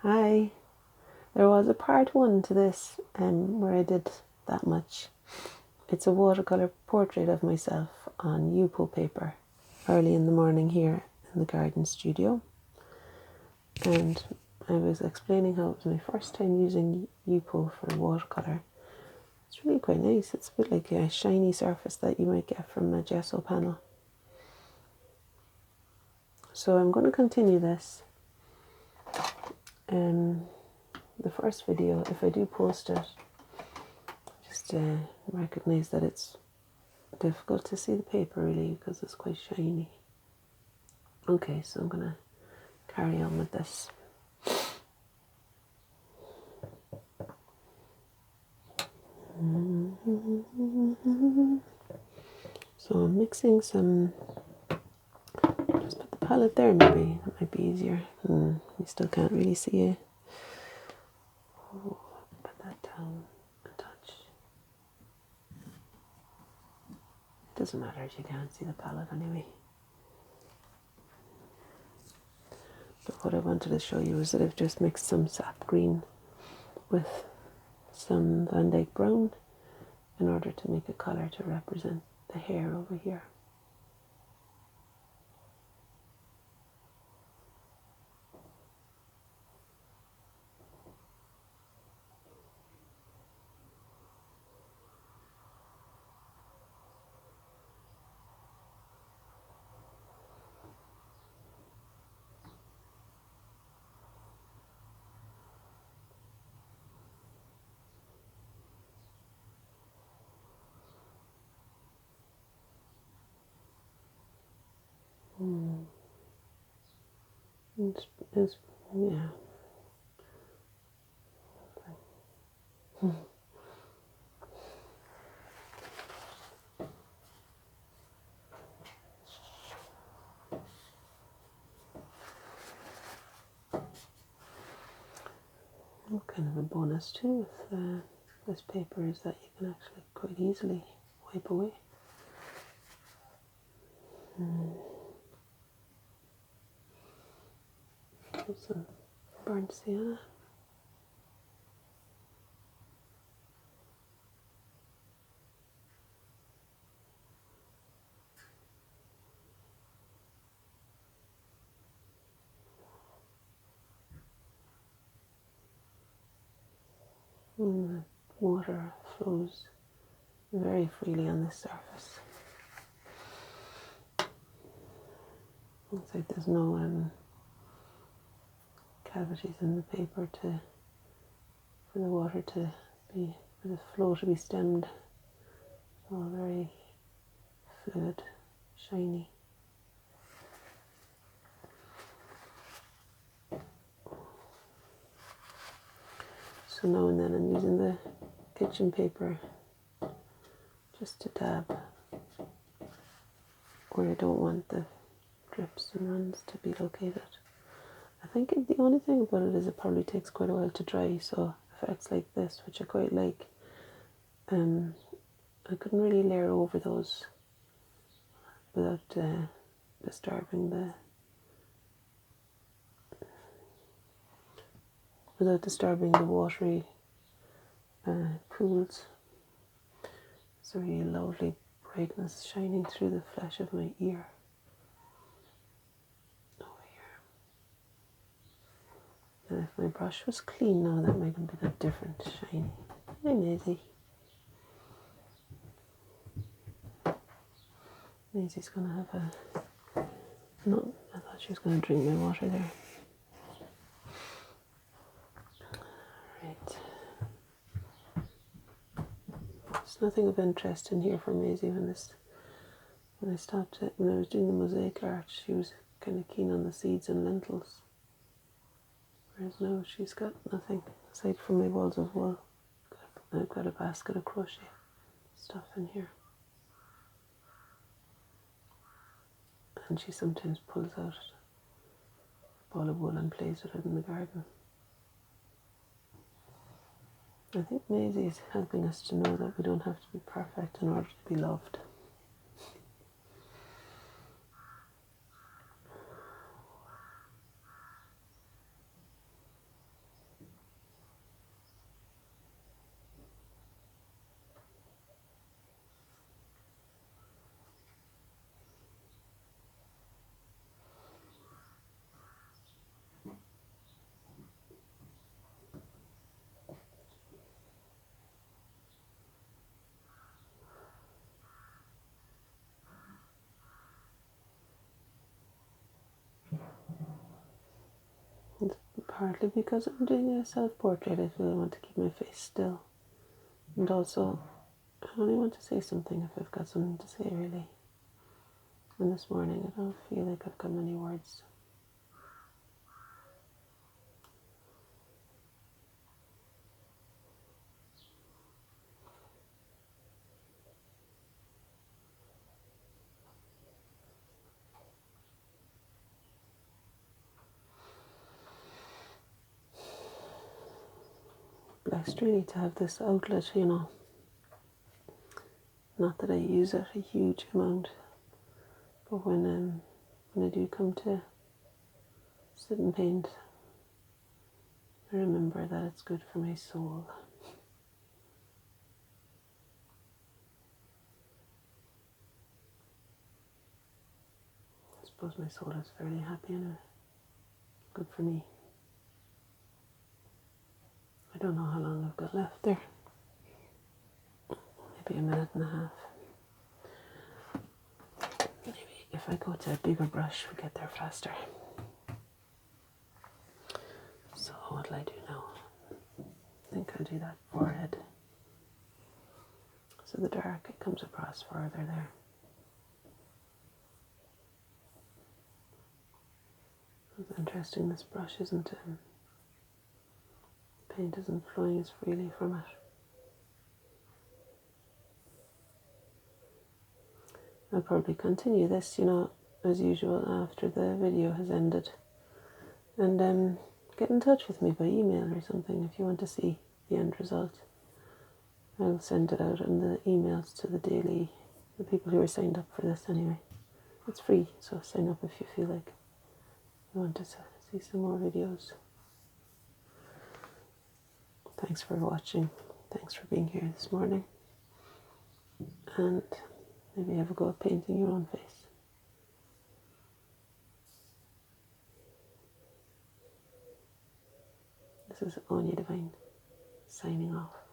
Hi. There was a part 1 to this where I did that much. It's a watercolour portrait of myself on Yupo paper early in the morning here in the garden studio. And I was explaining how it was my first time using Yupo for watercolour. It's really quite nice. It's a bit like a shiny surface that you might get from a gesso panel. So I'm going to continue this. The first video, if I do post it, just recognise that it's difficult to see the paper really because it's quite shiny. Okay, so I'm going to carry on with this. So I'm mixing some, just put the palette there maybe, that might be easier. You still can't really see it. Put that down a touch. It doesn't matter if you can't see the palette anyway. But what I wanted to show you is that I've just mixed some sap green with some Van Dyke brown in order to make a colour to represent the hair over here. It's, yeah. Kind of a bonus too with this paper is that you can actually quite easily wipe away. Some burnt sienna. And the water flows very freely on this surface. Looks like there's no cavities in the paper for the water to be, for the flow to be stemmed. It's all very fluid, shiny. So now and then I'm using the kitchen paper just to dab where I don't want the drips and runs to be located. I think the only thing about it is it probably takes quite a while to dry, so effects like this, which I quite like, I couldn't really layer over those without disturbing the watery pools. It's a really lovely brightness shining through the flesh of my ear. And if my brush was clean now, that might have been a different shiny. Hi, Maisie. Maisie's going to have a... No, I thought she was going to drink my water there. Right. There's nothing of interest in here for Maisie when I stopped it. When I was doing the mosaic art, she was kind of keen on the seeds and lentils. Whereas now she's got nothing aside from my balls of wool. I've got a basket of crochet stuff in here. And she sometimes pulls out a ball of wool and plays with it in the garden. I think Maisie is helping us to know that we don't have to be perfect in order to be loved. partly because I'm doing a self-portrait. I feel I want to keep my face still. And also, I only want to say something if I've got something to say, really. And this morning, I don't feel like I've got many words. Blessed really to have this outlet, you know. Not that I use it a huge amount, but when I do come to sit and paint, I remember that it's good for my soul. I suppose my soul is fairly happy and good for me. I don't know how long I've got left there. Maybe a minute and a half. Maybe if I go to a bigger brush, we'll get there faster. So what'll I do now? I think I'll do that forehead. So the dark, it comes across further there. It's interesting, this brush isn't, paint isn't flowing as freely from it. I'll probably continue this, you know, as usual after the video has ended. And get in touch with me by email or something if you want to see the end result. I'll send it out in the emails to the people who are signed up for this anyway. It's free, so sign up if you feel like you want to see some more videos. Thanks for watching. Thanks for being here this morning. And maybe have a go at painting your own face. This is Anya Divine, signing off.